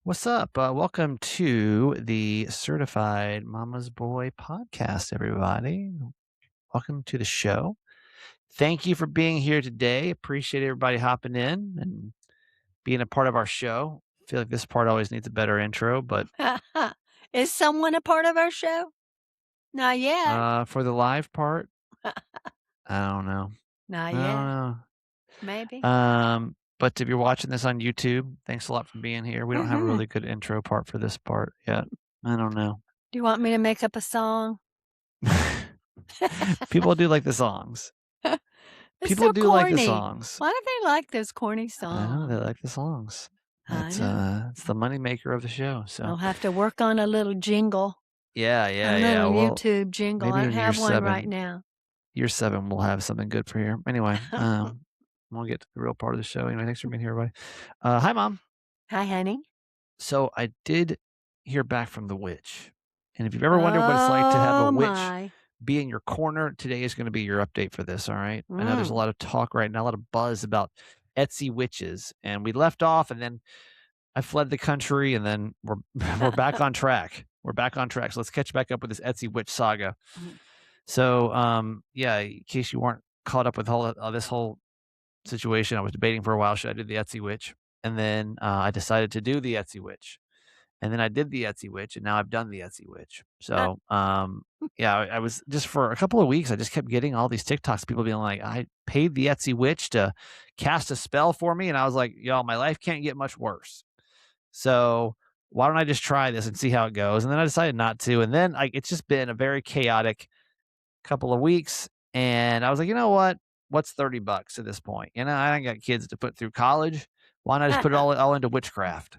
What's up? Welcome to the Certified Mama's Boy podcast, everybody. Welcome to the show. Thank you for being here today. Appreciate everybody hopping in and being a part of our show. Feel like this part always needs a better intro, but Is someone a part of our show? Not yet. for the live part, I don't know. Not I yet. don't Maybe. know. But if you're watching this on YouTube, thanks a lot for being here. We don't have a Mhm. really good intro part for this part yet. I don't know. Do you want me to make up a song? People do like the songs. It's People so do like the corny. songs. Why do they like those corny I know they songs? like the songs. I It's know. it's the money maker of the show. So I'll have to work on a little jingle, yeah, a yeah, little yeah. Well, YouTube jingle. I maybe don't in year have one right seven, now. year seven, we'll have something good for you. Anyway, we'll get to the real part of the show. Anyway, thanks for being here, everybody. Hi, mom. Hi, honey. So I did hear back from the witch, and if you've ever wondered what it's like to have a Oh, witch my. be in your corner, today is going to be your update for this. All right. I know there's a Mm. lot of talk right now, a lot of buzz about Etsy witches, and we left off, and then I fled the country, and then we're we're back on track. We're back on track. So let's catch back up with this Etsy witch saga. So, yeah, in case you weren't caught up with this whole situation, I was debating for a while, should I do the Etsy witch? And then I decided to do the Etsy witch. And then I did the Etsy witch, and now I've done the Etsy witch. So, yeah, I was just for a couple of weeks, I just kept getting all these TikToks, people being like, I paid the Etsy witch to cast a spell for me. And I was like, y'all, my life can't get much worse. So why don't I just try this and see how it goes? And then I decided not to. And then it's just been a very chaotic couple of weeks. And I was like, you know what? What's $30 at this point? I ain't got kids to put through college. Why not just put it all into witchcraft?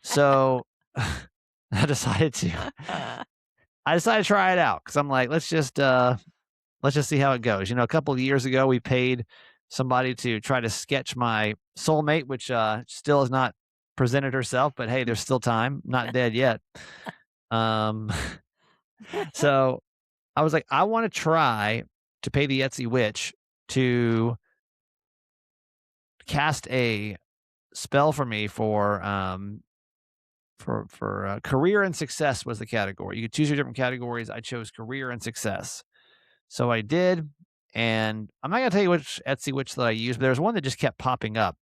So I decided to I decided to try it out because I'm like, let's just see how it goes. A couple of years ago we paid somebody to try to sketch my soulmate, which still has not presented herself, but hey, there's still time. Not dead yet. Um, so I was like, I want to try to pay the Etsy witch to cast a spell for me for career and success was the category. You could choose your different categories. I chose career and success. So I did, and I'm not gonna tell you which Etsy witch that I used, but there was one that just kept popping up.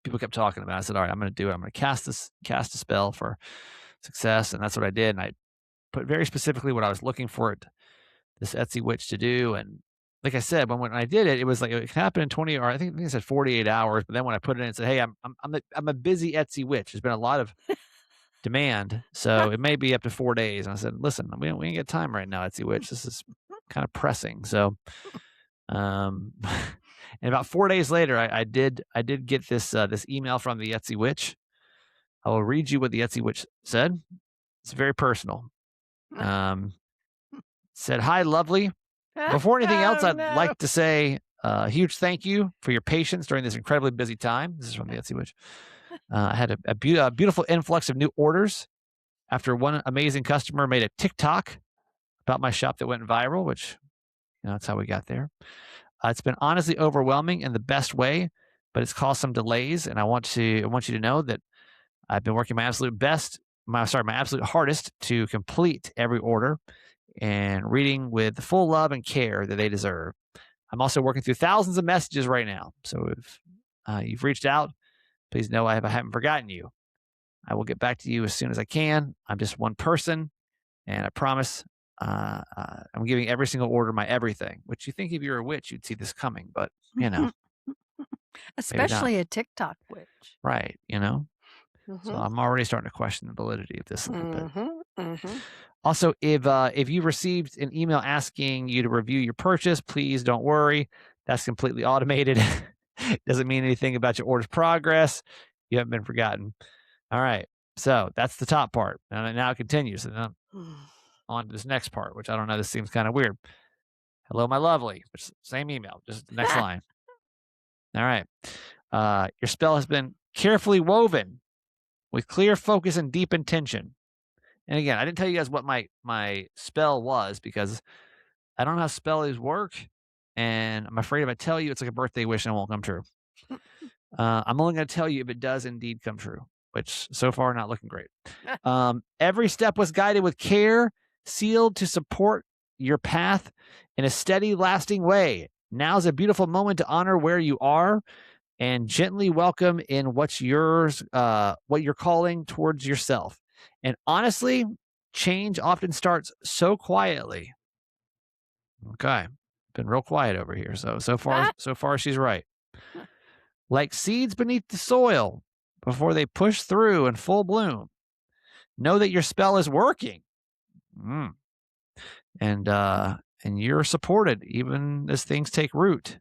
People kept talking about it. I said, "All right, I'm gonna do it. I'm gonna cast a spell for success," and that's what I did. And I put very specifically what I was looking for this Etsy witch to do. And like I said, when I did it, it was like it can happen in 20, or I think it said 48 hours. But then when I put it in, it said, "Hey, I'm a busy Etsy witch. There's been a lot of demand, so it may be up to 4 days." And I said, "Listen, we ain't got time right now, Etsy witch. This is kind of pressing." So Um, and about 4 days later, I did get this email from the Etsy witch. I will read you what the Etsy witch said. It's very personal. Um, said, "Hi, lovely. Before anything else, Oh, I'd no. like to say a huge thank you for your patience during this incredibly busy time." This is from the Etsy witch. I had a beautiful influx of new orders after one amazing customer made a TikTok about my shop that went viral, which that's how we got there. It's been honestly overwhelming in the best way, but it's caused some delays, and I want you to know that I've been working my absolute best, my absolute hardest to complete every order and reading with the full love and care that they deserve. I'm also working through thousands of messages right now, so if you've reached out, please know I haven't forgotten you. I will get back to you as soon as I can. I'm just one person, and I promise I'm giving every single order my everything, which you think if you're a witch, you'd see this coming, but maybe not. Especially a TikTok witch. Right. So Mhm. I'm already starting to question the validity of this a little bit. Mhm. Mhm. Also, if you received an email asking you to review your purchase, please don't worry. That's completely automated. Doesn't mean anything about your order's progress. You haven't been forgotten. All right. So that's the top part. And now it continues. And on to this next part, which I don't know. This seems kind of weird. Hello, my lovely. Which same email, just the next line. All right. Your spell has been carefully woven with clear focus and deep intention. And again, I didn't tell you guys what my spell was because I don't know how spells work, and I'm afraid if I tell you, it's like a birthday wish and it won't come true. I'm only going to tell you if it does indeed come true. which so far not looking great. Every step was guided with care, sealed to support your path in a steady, lasting way. Now's a beautiful moment to honor where you are and gently welcome in what's yours, what you're calling towards yourself. And honestly, change often starts so quietly. Okay. Been real quiet over here. So far she's right. Like seeds beneath the soil before they push through in full bloom. Know that your spell is working. Mm. And you're supported even as things take root.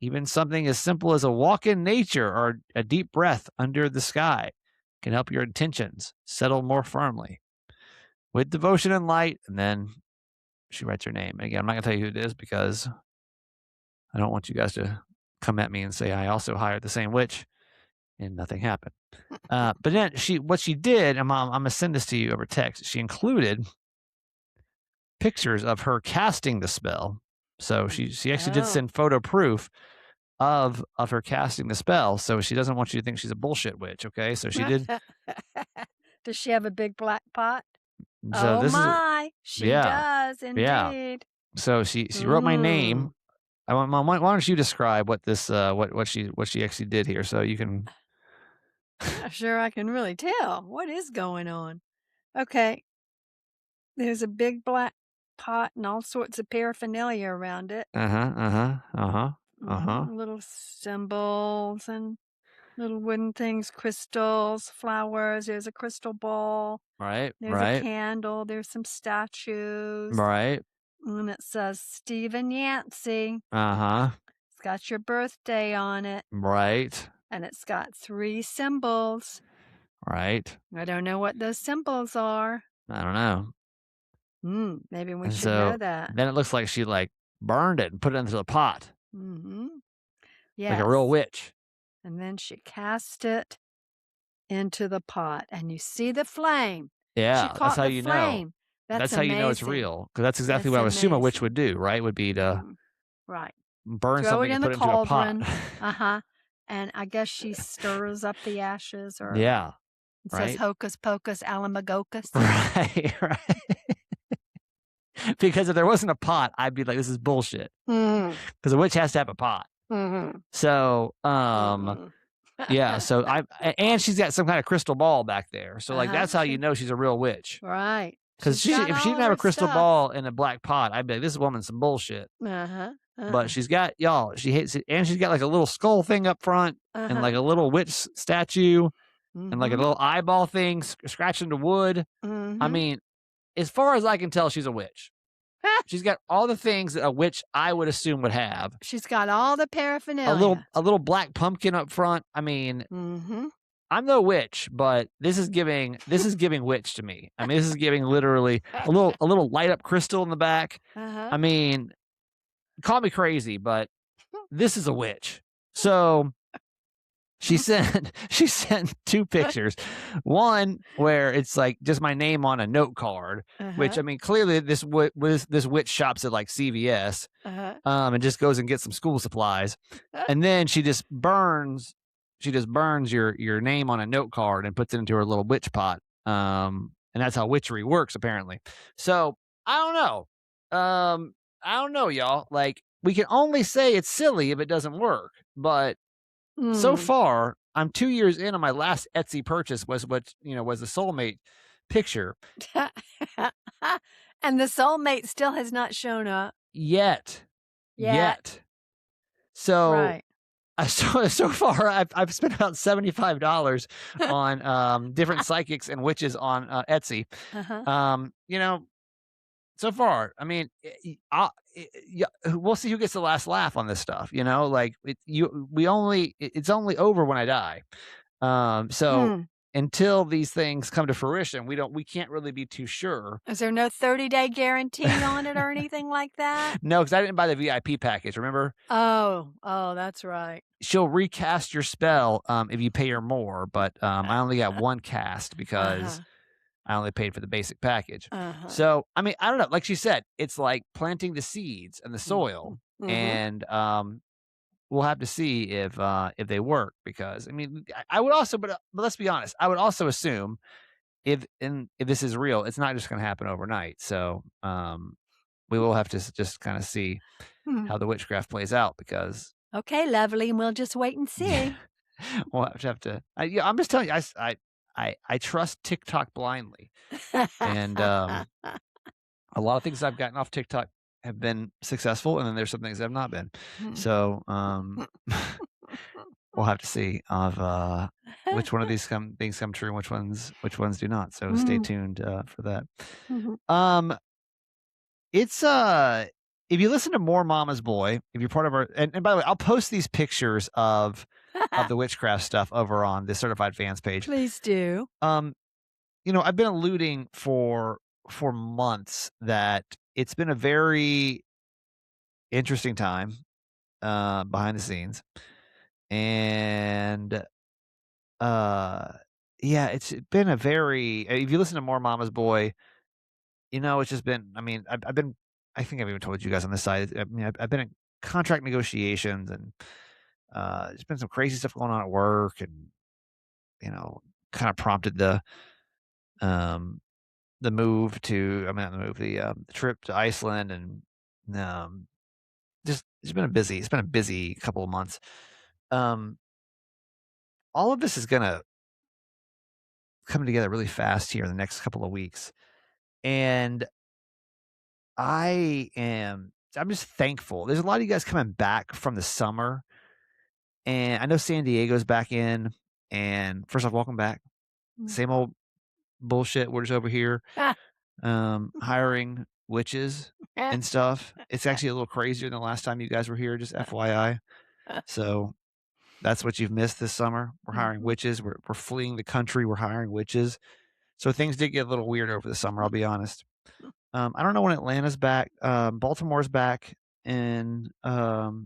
Even something as simple as a walk in nature or a deep breath under the sky can help your intentions settle more firmly. With devotion and light, and then she writes her name. And again, I'm not going to tell you who it is because I don't want you guys to come at me and say I also hired the same witch, and nothing happened. But then what she did, I'm going to send this to you over text. She included pictures of her casting the spell. So she actually did send photo proof of her casting the spell. So she doesn't want you to think she's a bullshit witch. Okay, so she did. Does she have a big black pot? So Oh this is my, she yeah, does yeah. indeed. So she wrote my name. I want Mom, why don't you describe what this what she actually did here so you can. Not sure I can really tell what is going on. Okay, there's a big black pot and all sorts of paraphernalia around it. Little symbols and little wooden things, crystals, flowers. There's a crystal ball. Right, There's a right, candle. There's some statues. right. And it says Stephen Yancey. Uh-huh. It's got your birthday on it. Right. And it's got 3 symbols. Right. I don't know what those symbols are. I don't know. Maybe we And should so know that. then it looks like she like burned it and put it into the pot. Yes. Like a real witch. And then she cast it into the pot, and you see the flame. Yeah, She that's caught how the you know. flame. That's That's how you know it's amazing. real. Because that's exactly That's what I would assume a witch amazing. would do, right? Would be to Right. burn Throw it something in and the put it into a pot. cauldron. And I guess she stirs up the ashes or Yeah. it says Right. hocus pocus alamagocus. Right, right. Because if there wasn't a pot, I'd be like, this is bullshit. Because a witch has to have a pot. So, yeah. So and she's got some kind of crystal ball back there. So like that's how you know she's a real witch. Right. Because if she didn't have a crystal ball in a black pot, I'd be like, this woman's some bullshit. But she's got y'all. She hates it, and she's got like a little skull thing up front, and like a little witch statue, and like a little eyeball thing scratching the wood. I mean, as far as I can tell, she's a witch. She's got all the things that a witch I would assume would have. She's got all the paraphernalia. A little black pumpkin up front. I mean, I'm no witch, but this is giving witch to me. I mean, this is giving literally a little light up crystal in the back. I mean, call me crazy, but this is a witch. So she sent 2 pictures. One where it's like just my name on a note card, which I mean, clearly this witch shops at like CVS, and just goes and gets some school supplies, and then she just burns your name on a note card and puts it into her little witch pot. And that's how witchery works, apparently. So I don't know, y'all. Like, we can only say it's silly if it doesn't work, but so far, I'm 2 years in on my last Etsy purchase was the soulmate picture. And the soulmate still has not shown up. Yet. So, right. So far, I've spent about $75 on different psychics and witches on Etsy. So far, I mean, we'll see who gets the last laugh on this stuff. Like it's only over when I die. So until these things come to fruition, we can't really be too sure. Is there no 30-day guarantee on it or anything like that? No, because I didn't buy the VIP package. Remember? Oh, that's right. She'll recast your spell if you pay her more, but I only got one cast because. I only paid for the basic package. So, I mean, I don't know. Like she said, it's like planting the seeds in the soil. And we'll have to see if they work because, I mean, I would also but let's be honest, I would also assume if this is real, it's not just gonna happen overnight, so, we will have to just kinda see Hmm. how the witchcraft plays out because Okay, lovely, and we'll just wait and yeah, see. we'll have to yeah, I'm just telling you, I trust TikTok blindly, and, a lot of things I've gotten off TikTok have been successful, and then there's some things that have not been. Hmm. So, we'll have to see of, which one of these things come true and which ones do not, so stay Mhm. tuned, for that. Mhm. Um, it's, if you listen to More Mama's Boy, if you're part of our and by the way, I'll post these pictures of the witchcraft stuff over on the certified fans page. Please do. Um, I've been alluding for months that it's been a very interesting time, behind the scenes, and, uh, yeah, it's been a very if you listen to More Mama's Boy, it's just been I mean, I've been I think I've even told you guys on this side, I mean, I've been in contract negotiations and, there's been some crazy stuff going on at work and, you know, kinda prompted um, the move to I mean, not the move, the trip to Iceland and, um, just it's been a busy couple of months. Um, all of this is gonna come together really fast here in the next couple of weeks, and I'm just thankful. There's a lot of you guys coming back from the summer, and I know San Diego's back in, and first off, welcome back. Mm. Same old bullshit, we're just over here, Ah. hiring witches and stuff. It's actually a little crazier than the last time you guys were here, just FYI. So that's what you've missed this summer. We're hiring Mhm. witches. We're fleeing the country. We're hiring witches. So things did get a little weird over the summer, I'll be honest. I don't know when Atlanta's back. Baltimore's back in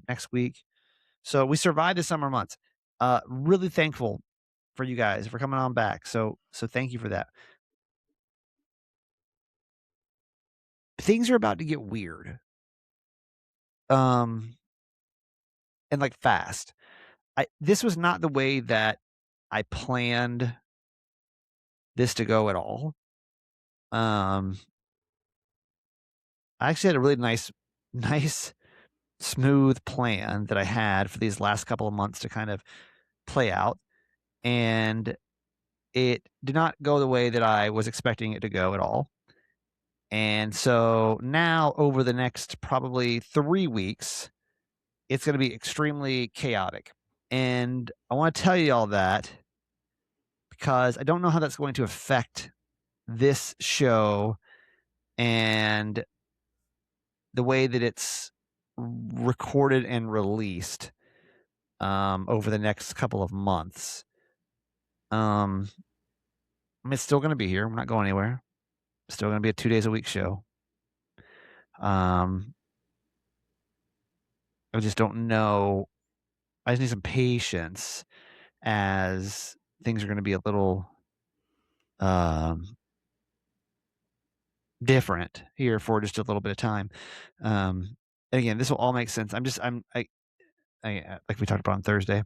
next week. So we survived the summer months. Really thankful for you guys for coming on back. So thank you for that. Things are about to get weird. Um and like fast. This was not the way that I planned this to go at all. Um I actually had a really nice smooth plan that I had for these last couple of months to kind of play out, and it did not go the way that I was expecting it to go at all. And so now over the next probably 3 weeks, it's gonna be extremely chaotic. And I wanna tell you all that because I don't know how that's going to affect this show and the way that it's recorded and released, over the next couple of months. Um, I mean, it's still gonna be here. We're not going anywhere. Still gonna be a 2 days a week show. Um, I just don't know. I just need some patience as things are gonna be a little, um, different here for just a little bit of time. And again, this will all make sense. Like we talked about on Thursday,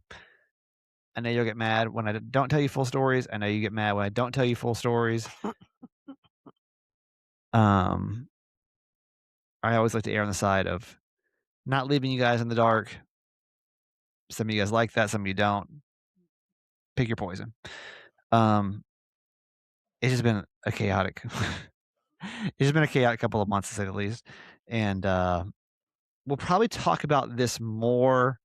I know you'll get mad when I don't tell you full stories. I know you get mad when I don't tell you full stories. Um, I always like to err on the side of not leaving you guys in the dark. Some of you guys like that, some of you don't. Pick your poison. Um, it's just been a chaotic it's just been a chaotic couple of months to say the least. And we'll probably talk about this more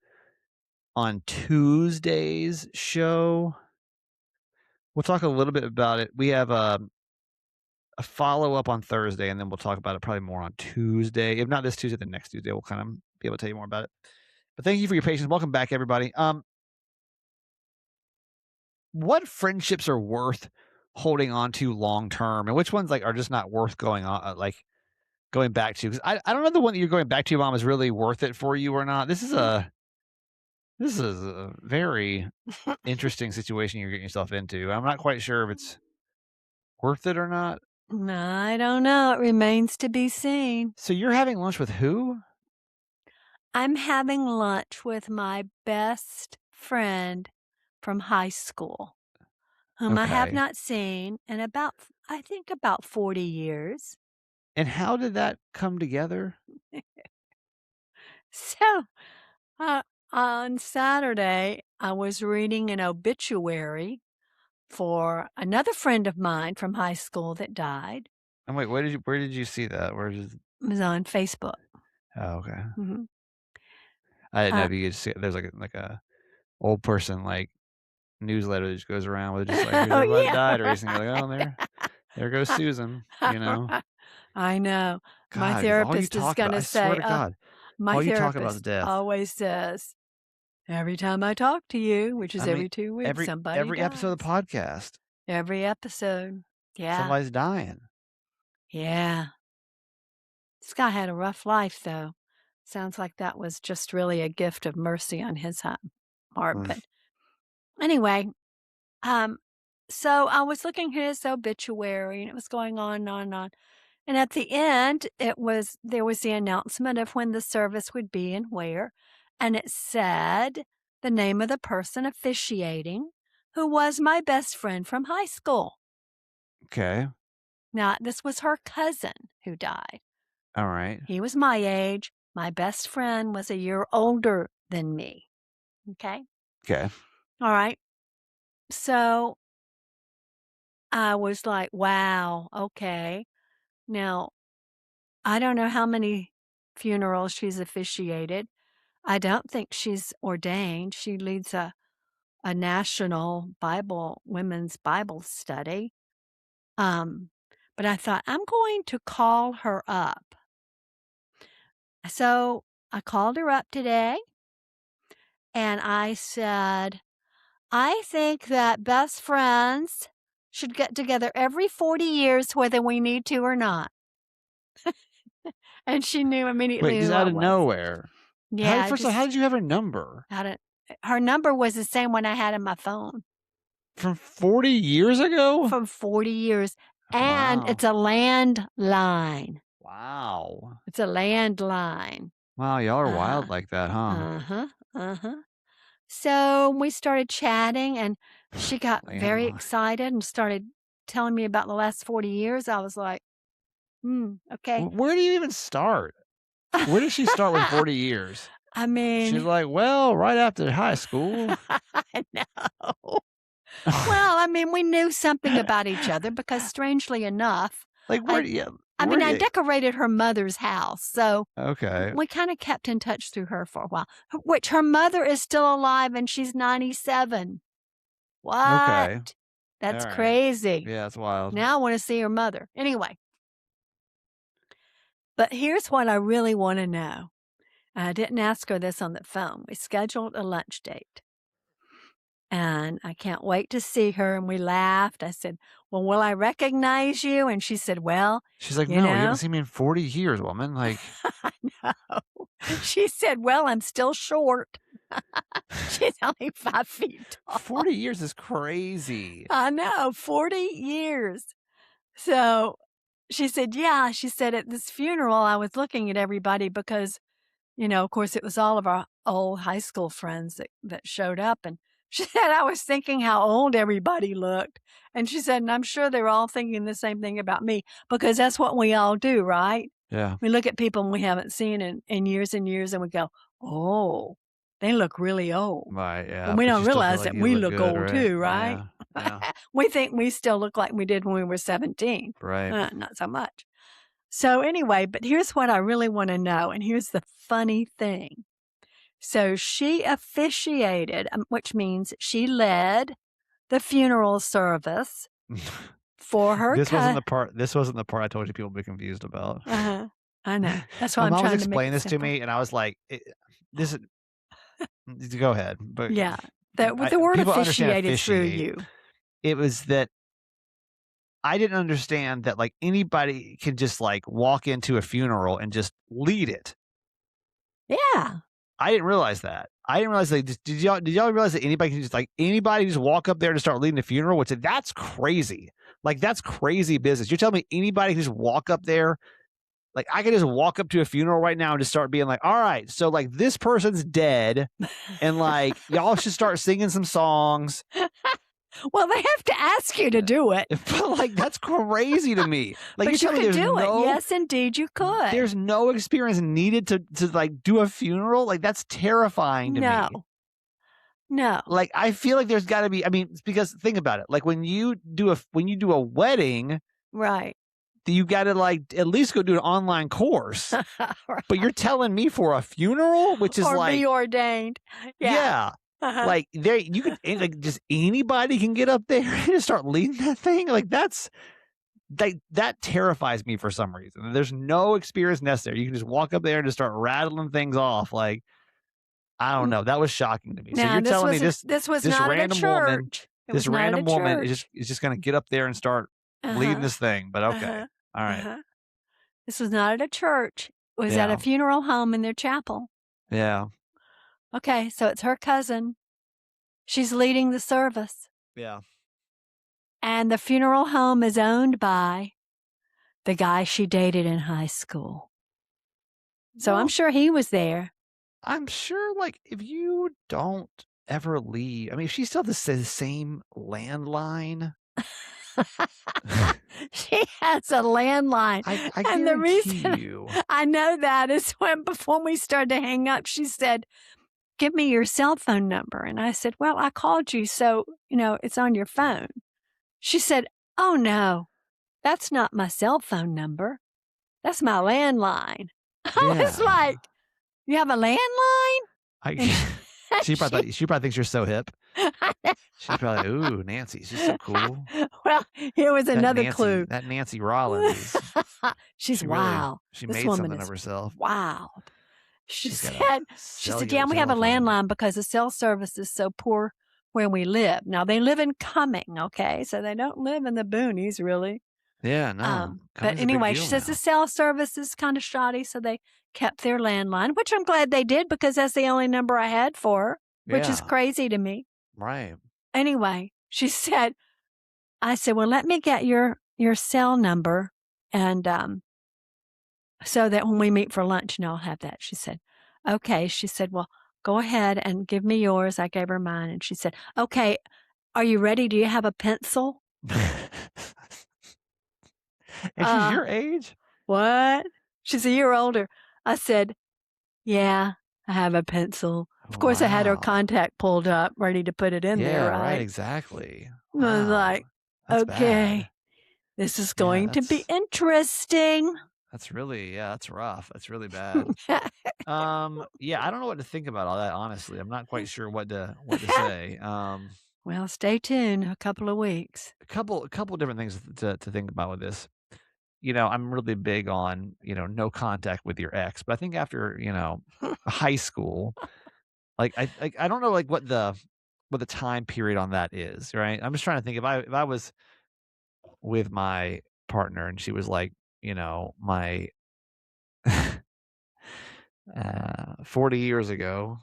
on Tuesday's show. We'll talk a little bit about it. We have a follow-up on Thursday, and then we'll talk about it probably more on Tuesday. If not this Tuesday, then next Tuesday, we'll kind of be able to tell you more about it. But thank you for your patience. Welcome back, everybody. What friendships are worth holding on to long term, and which ones like are just not worth going on, going back to? Because I don't know the one that you're going back to, mom, is really worth it for you or not. This is a very interesting situation you're getting yourself into. I'm not quite sure if it's worth it or not. I don't know, it remains to be seen. So you're having lunch with who? I'm having lunch with my best friend from high school, whom I have Okay. not seen in about, I think, about 40 years. And how did that come together? So, uh, on Saturday, I was reading an obituary for another friend of mine from high school that died. And wait, where did you see that? Where did It was on Facebook. Oh, okay. Mhm. I didn't know Uh, if you could see there's like a old person, like, newsletter that just goes around with just like, "Here's oh, everybody that yeah. died recently." Like, "Oh, there goes Susan," you know? I know. My God, 'cause all you therapist is talk about, gonna I swear say, to God, my all you talk about is therapist death. always says, "Every time I talk to you," which is I mean, every 2 weeks, every somebody every episode of the dies. podcast, Every episode. Yeah. somebody's dying. Yeah. This guy had a rough life, though. Sounds like that was just really a gift of mercy on his heart. Mm. But anyway, um, so I was looking at his obituary and it was going on and on and on. And at the end, there was the announcement of when the service would be and where. And it said the name of the person officiating, who was my best friend from high school. Okay. Now, this was her cousin who died. Alright. He was my age. My best friend was a year older than me. Okay. Okay. All right. So I was like, wow, okay. Now, I don't know how many funerals she's officiated. I don't think she's ordained. She leads a national women's Bible study. Um, but I thought, I'm going to call her up. So I called her up today and I said, I think that best friends should get together every 40 years, whether we need to or not. And she knew Wait, immediately just who out I of was. nowhere. Yeah, I First of all, how just did you have her number? had it. Her number was the same one I had in my phone From 40 years ago? from 40 years. And Wow. it's a landline. Wow. It's a landline. Wow, y'all are Uh-huh. wild like that, huh? Uh-huh. Uh-huh. So we started chatting and she got very Landline. excited and started telling me about the last 40 years. I was like, okay. Where do you even start? Where did she start with 40 years? I She's mean, like, "Well, right after high school." I know. Well, I mean, we knew something about each other because strangely enough, Like, I where do I you decorated her mother's house, so Okay, we kinda kept in touch through her for a while, which her mother is still alive and she's 97. What? okay, That's alright. crazy. Yeah, it's wild. Now I wanna see her mother. Anyway, but here's what I really wanna know. I didn't ask her this on the phone. We scheduled a lunch date. And I can't wait to see her, and we laughed. I said, "Well, will I recognize you?" And she said, "Well, She's like, you "No, you haven't know." seen me in 40 years, woman." Like, I know. She said, "Well, I'm still short." She's only 5 feet tall. 40 years is crazy. I know, 40 years. So, she said, "Yeah." She said, "At this funeral, I was looking at everybody because of course, it was all of our old high school friends that showed up, and she said, "I was thinking how old everybody looked." And she said, "And I'm sure they're all thinking the same thing about me because that's what we all do, right? Yeah, We look at people we haven't seen in years and years, and we go, 'Oh, they look really old.' right, And yeah, we but don't you still feel realize like that you we look look good, old right? too, right? Yeah, yeah, We think we still look like we did when we were 17. right. Not so much. So anyway, but here's what I really wanna know, and here's the funny thing. So she officiated, which means she led the funeral service for her This wasn't the part I told you people would be confused about. Uh-huh. I know. That's why My I'm mom was trying to make explaining it this to simple. me, and I was like, "This is" go ahead, but Yeah. The I word people understand officiated through officiate. you. It was that I didn't understand that, like, anybody could just, like, walk into a funeral and just lead it. Yeah. I didn't realize that. I didn't realize, like, did y'all realize that anybody just walk up there and start leading a funeral? Which that's crazy. Like, that's crazy business. You're telling me anybody can just walk up there Like, I could just walk up to a funeral right now and just start being like, "All right, so, like, this person's dead, and, like, y'all should start singing some songs." Well, they have to ask you to do it. But, like, that's crazy to me. Like, you're But you telling me could do it. Yes, indeed, you could. there's no experience needed to, like, do a funeral? Like, that's terrifying to me. No. No. Like, I feel like there's gotta be, I mean, because think about it, like, when you do a wedding, Right. you gotta, like, at least go do an online course. But you're telling me for a funeral, which is Or like, be ordained. Yeah. yeah, Uh-huh. like, there you could like, just anybody can get up there and just start leading that thing? Like, that terrifies me for some reason. There's no experience necessary. You can just walk up there and just start rattling things off, like, I don't N know, that was shocking to me. So Now you're telling me this was this not at a random woman church. It this was not at a random woman church. is just gonna get up there and start leading Uh-huh. this thing, but okay. Uh-huh. Alright. Uh-huh. This was not at a church. It was at a Yeah. funeral home in their chapel. Yeah. Okay, so it's her cousin. She's leading the service. Yeah. And the funeral home is owned by the guy she dated in high school. So I'm Well, sure he was there. I'm sure, like, if you don't ever leave, I mean, if she still has the same landline, She has a landline. I And the guarantee reason you. I know that is when before we started to hang up, she said, "Give me your cell phone number." And I said, "Well, I called you, so, it's on your phone." She said, "Oh, no, that's not my cell phone number. That's my landline." I was Yeah. like, "You have a landline?" And I she probably thinks you're so hip. She's probably like, "Ooh, Nancy, she's so cool. Well, here was another clue. That Nancy Rollins is She's wild. she This made woman something of is herself. wild. She She's got a said, "Yeah, cellular we have a telephone." landline because the cell service is so poor where we live." Now they live in Cumming, okay? So they don't live in the boonies really. Yeah, no. But Cumming's a big anyway, deal she says the now. cell service is kind of shoddy, so they kept their landline, which I'm glad they did because that's the only number I had for her, which is Yeah, crazy to me. right. Anyway, she said, I said, "Well, let me get your cell number and so that when we meet for lunch, I'll have that." She said, "Okay." She said, "Well, go ahead and give me yours." I gave her mine, and she said, "Okay, are you ready? Do you have a pencil?" And she's Uh, your age? what? She's a year older. I said, "Yeah, I have a pencil." Of course, I had her Wow. contact pulled up, ready to put it in there, Yeah, right, right? exactly. I was Wow. like, That's bad. "Okay, this is Yeah, going to be interesting." that's really, yeah, that's rough. That's really bad. Yeah, I don't know what to think about all that, honestly. I'm not quite sure what to say. Well, stay tuned a couple of weeks. A couple different things to think about with this. I'm really big on, no contact with your ex, but I think after, high school, I don't know, like, what the time period on that is, right? I'm just trying to think if I was with my partner and she was like, my 40 years ago,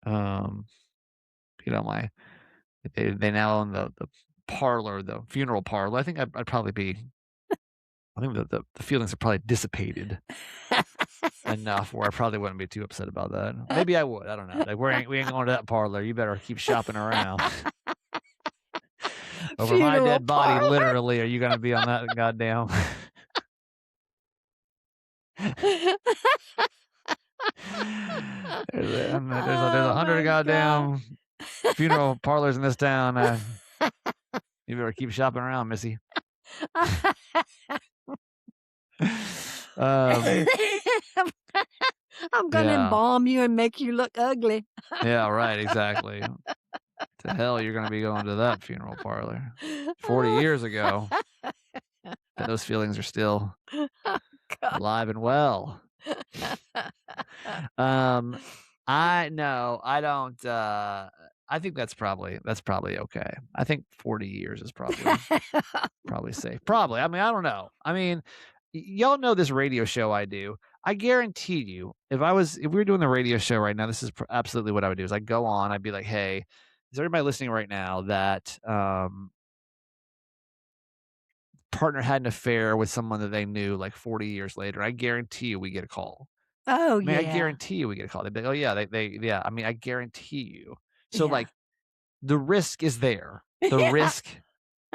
um, my they now own the parlor, the funeral parlor. I think I'd probably be I think the feelings are probably dissipated enough where I probably wouldn't be too upset about that. Maybe I would, I don't know. Like, we ain't going to that parlor. You better keep shopping around. Over my Funeral dead body, parlor. literally, are you gonna be on that goddamn there's a Oh 100 my god. goddamn funeral parlors in this town, you better keep shopping around, missy. Um, I'm gonna yeah. embalm you and make you look ugly. Yeah, right, exactly. To hell you're gonna be going to that funeral parlor. 40 years ago, and those feelings are still God. alive and well. Um, I no, I don't, I think that's probably okay. I think 40 years is probably safe. Probably, I mean, I don't know. I mean, y'all know this radio show I do. I guarantee you, if we were doing the radio show right now, this is absolutely what I would do, is I'd go on, I'd be like, "Hey, is everybody listening right now that, partner had an affair with someone that they knew like 40 years later, I guarantee you we get a call. Oh, I mean, I yeah. guarantee you we get a call. They'd be like, "Oh, yeah, yeah." I mean, I guarantee you. So, Yeah. like, the risk is there. The Yeah. risk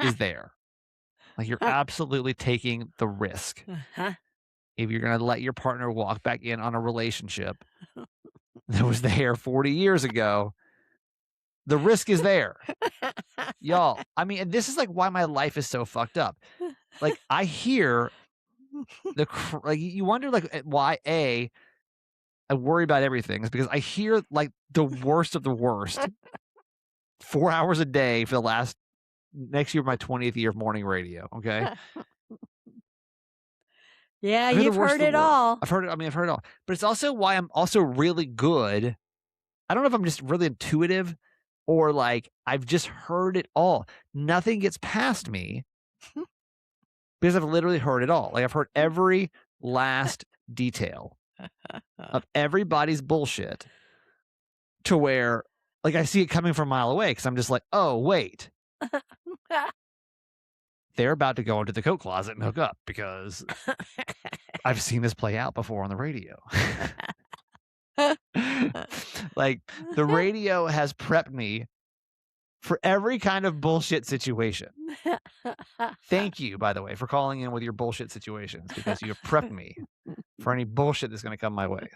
is there. Like, you're absolutely taking the risk Uh-huh. if you're gonna let your partner walk back in on a relationship that was there 40 years ago. The risk is there. Y'all, I mean, and this is, like, why my life is so fucked up. Like, I hear like, you wonder, like, why, I worry about everything is because I hear, like, the worst of the worst 4 hours a day for the last next year, my 20th year of morning radio, okay? Yeah, I hear the you've worst heard of the it worst. all. I've heard it all. But it's also why I'm also really good. I don't know if I'm just really intuitive or, like, I've just heard it all. Nothing gets past me because I've literally heard it all. Like, I've heard every last detail of everybody's bullshit to where, like, I see it coming from a mile away because 'cause I'm just like, "Oh, wait. They're about to go into the coat closet and hook up because I've seen this play out before on the radio." Like, the radio has prepped me for every kind of bullshit situation. Thank you, by the way, for calling in with your bullshit situations because you have prepped me for any bullshit that's gonna come my way.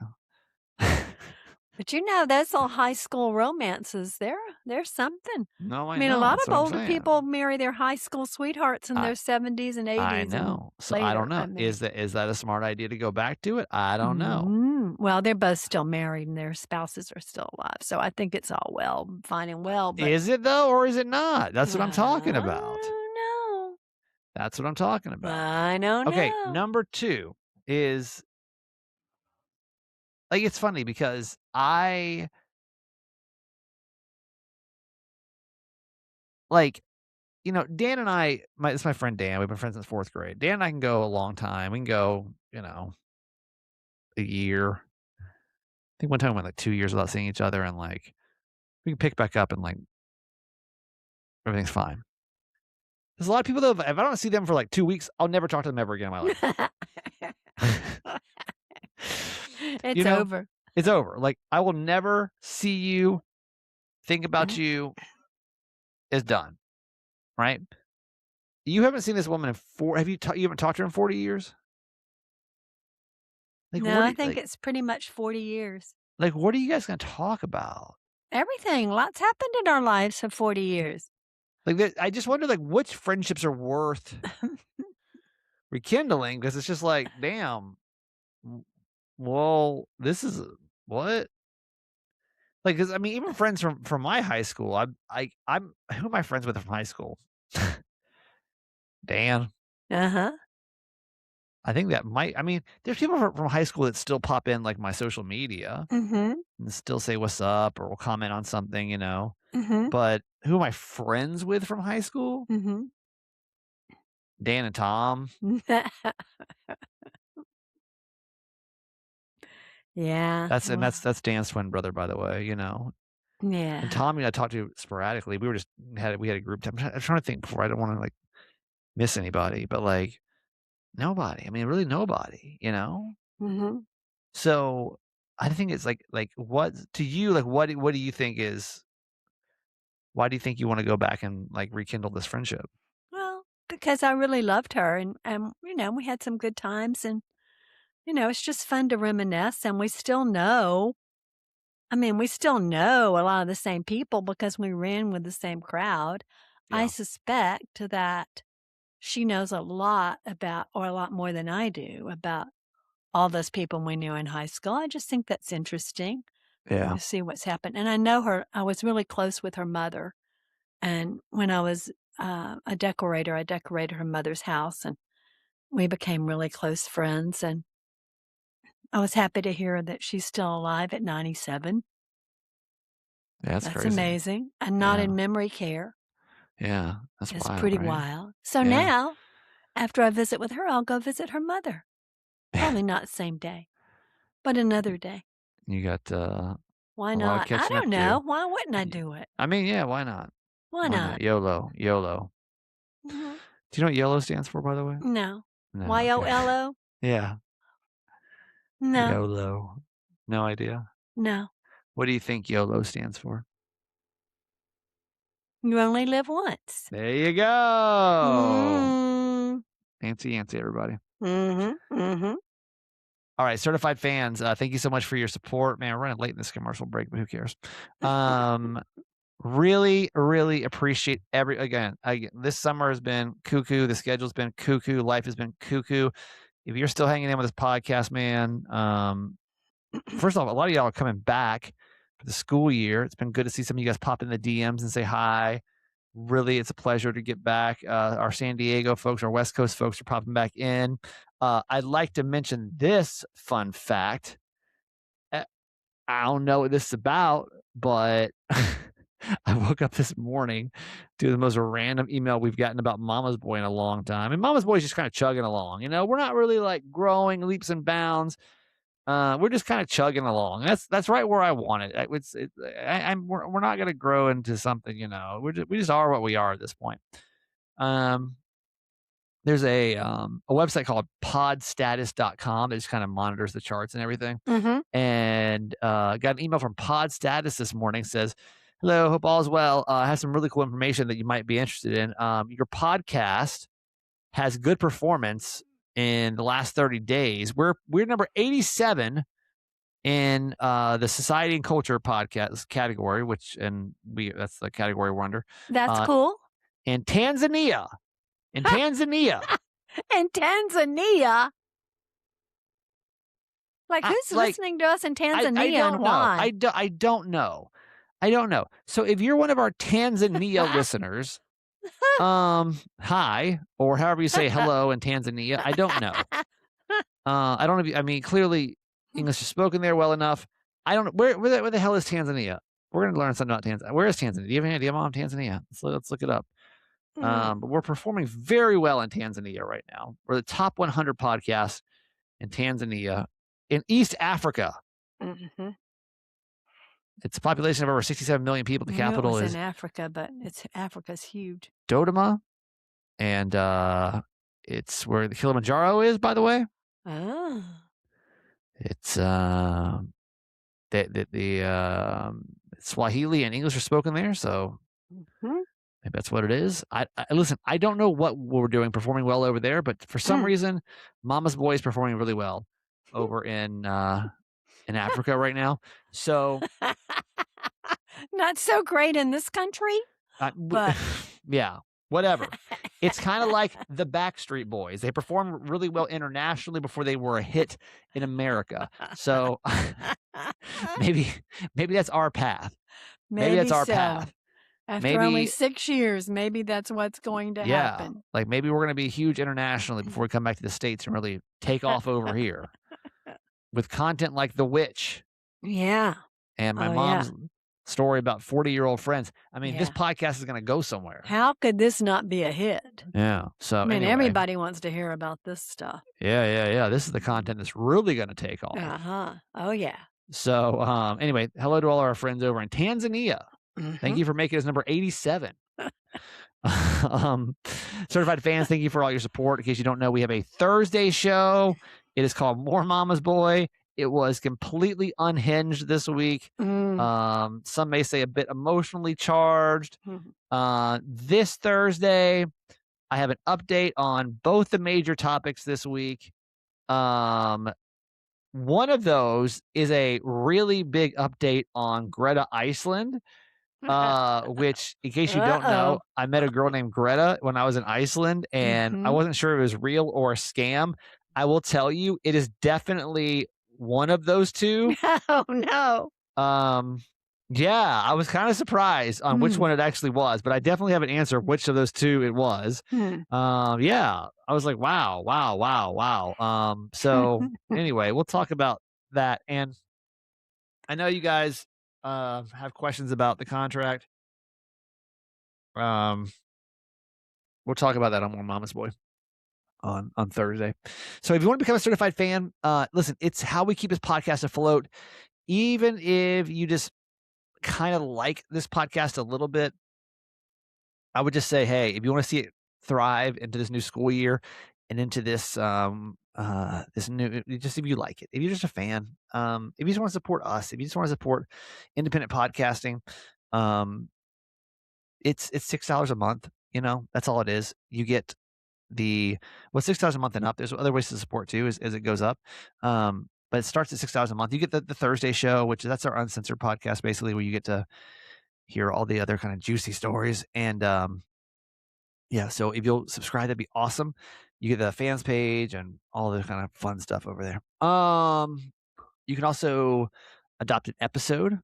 But, those all high school romances, they're something. No, I I mean, a know, lot that's of what I'm older people saying. marry their high school sweethearts in I their 70s and I 80s and know. So, I don't later, know. I mean. Is that a smart idea to go back to it? I don't know. Well, they're both still married and their spouses are still alive, so I think it's all well, fine and well, but Is it though, or is it not? That's what I'm talking I about. don't know. That's what I'm talking about. I don't Okay, know. number 2 is like, it's funny because like, Dan and it's my friend Dan, we've been friends since 4th grade. Dan and I can go a long time. We can go, a year. I think one time we went, like, 2 years without seeing each other, and, like, we can pick back up and, like, everything's fine. There's a lot of people, though, if I don't see them for, like, 2 weeks, I'll never talk to them ever again in my life. You It's know? over. It's over. Like, I will never see you, think about you. It's done, right? You haven't seen this woman in 4 you haven't talked to her in 40 years? Like, No, what are I you think it's pretty much 40 years. what are you guys gonna talk about? Everything, lots happened in our lives for 40 years. Like, I just wonder, like, which friendships are worth rekindling because it's just like, damn, w well, this is what? Like, 'cause, I mean, even friends from my high school, I'm who am I friends with from high school? Dan. Uh-huh. I think that might I mean, there's people from high school that still pop in, like, my social media Mhm. and still say, "What's up?" or will comment on something, Mhm. but who am I friends with from high school? Mhm. Dan and Tom. Yeah, well, That's Dan's twin brother, by the way, And yeah. Tommy I talked to sporadically. We had a group time. I'm trying to think before I don't wanna, like, miss anybody, but, like, nobody. I mean, really nobody? Mhm. So, I think it's like, what to you, like, what do you think is why do you think you wanna go back and, like, rekindle this friendship? Well, because I really loved her and we had some good times and it's just fun to reminisce and we still know a lot of the same people because we ran with the same crowd. I Yeah. suspect that she knows a lot about or a lot more than I do about all those people we knew in high school. I just think that's interesting Yeah. to see what's happened, and I know her I was really close with her mother, and when I was, a decorator, I decorated her mother's house, and we became really close friends, and I was happy to hear that she's still alive at 97. Yeah, that's That's crazy. amazing, and not Yeah. in memory care. Yeah. That's It's wild, pretty right? wild. So Yeah. now, after I visit with her, I'll go visit her mother. Probably not the same day, but another day. You got, Why a lot of not? I catching up don't to do. know. Why wouldn't I Y do it? I mean, yeah, why not? Why Why not? not? YOLO, YOLO. Mhm. Do you know what YOLO stands for, by the way? No. No, okay. YOLO? Yeah, No, YOLO. No idea. no. What do you think YOLO stands for? You only live once. There you go. Mm. Fancy Yancy, everybody. Mhm, mhm. All right, certified fans, thank you so much for your support. Man, we're running late in this commercial break, but who cares? Um, really, really appreciate this summer has been cuckoo. The schedule's been cuckoo. Life has been cuckoo. If you're still hanging in with this podcast, man, first off, a lot of y'all are coming back for the school year. It's been good to see some of you guys pop in the DMs and say hi. Really, it's a pleasure to get back. Our San Diego folks, our West Coast folks are popping back in. I'd like to mention this fun fact. Uh, I don't know what this is about, but I woke up this morning to the most random email we've gotten about Mama's Boy in a long time. And Mama's Boy is just kind of chugging along. You know, we're not really like growing leaps and bounds. We're just kind of chugging along. That's right where I want it. We're not going to grow into something. You know, we just are what we are at this point. Um, there's a website called podstatus.com that just kind of monitors the charts and everything. Mhm. And got an email from Pod Status this morning. Says, "Hello, hope all is well. I have some really cool information that you might be interested in. Your podcast has good performance in the last 30 days. We're number 87 in the Society and Culture podcast category, that's the category we're under. That's Uh, cool. in Tanzania, in Tanzania, In Tanzania? Like, I, who's like listening to us in I Tanzania and don't know. why? I don't know. I don't know. So if you're one of our Tanzania listeners, hi, or however you say hello in Tanzania, I don't know. I don't know if I mean, clearly English is spoken there well enough. I don't know where the hell is Tanzania? We're gonna learn something about Tanzania. Where is Tanzania? Do you have any idea, Mom? Tanzania. Let's look it up. Mm, But we're performing very well in Tanzania right now. We're the top 100 podcast in Tanzania, in East Africa. mhm. It's a population of over 67 million people. The I knew it capital was is in Africa, but Africa's huge. Dodoma, and it's where the Kilimanjaro is. By the way, Oh. it's Swahili and English are spoken there, so Mhm. maybe that's what it is. I listen. I don't know what we're doing performing well over there, but for some Mm. reason, Mama's Boy is performing really well over in Africa right now. So, Not so great in this country, but yeah, whatever. It's kind of like the Backstreet Boys. They performed really well internationally before they were a hit in America. So maybe maybe that's our path. Maybe that's maybe our so. path. After only Maybe 6 years, maybe that's what's going to yeah, happen. like maybe we're gonna be huge internationally before we come back to the States and really take off over here with content like The Witch Yeah. and my Oh, yeah. mom's story about 40-year-old friends. I mean, this Yeah. podcast is gonna go somewhere. How could this not be a hit? Yeah. So I mean, anyway, everybody wants to hear about this stuff. yeah. This is the content that's really gonna take off. Uh-huh. Oh, yeah. So anyway, hello to all our friends over in Tanzania. Thank Mhm. you for making us number 87. um, certified fans, thank you for all your support. In case you don't know, we have a Thursday show. It is called More Mama's Boy. It was completely unhinged this week. Mm. Some may say a bit emotionally charged. Mhm. This Thursday, I have an update on both the major topics this week. One of those is a really big update on Greta Iceland. Which, in case you don't know, Uh-oh. I met a girl named Greta when I was in Iceland, and I Mhm. wasn't sure if it was real or a scam. I will tell you, it is definitely one of those two. Oh, no. Um, yeah, I was kind of surprised on which Mm. one it actually was, but I definitely have an answer of which of those two it was. Hmm. Yeah, I was like, wow. So anyway, we'll talk about that, and I know you guys have questions about the contract. Um, we'll talk about that on More Mama's Boy on Thursday. So if you want to become a certified fan, listen, it's how we keep this podcast afloat. Even if you just kind of like this podcast a little bit, I would just say, hey, if you want to see it thrive into this new school year and into this new just if you like it. If you're just a fan, if you just wanna support us, if you just wanna support independent podcasting, um, it's $6 a month, that's all it is. You get $6 a month and up. There's other ways to support too as it goes up. But it starts at $6 a month. You get the Thursday show, which that's our uncensored podcast, basically, where you get to hear all the other kind of juicy stories. And yeah, so if you'll subscribe, that'd be awesome. You get the fans page and all the kind of fun stuff over there. You can also adopt an episode,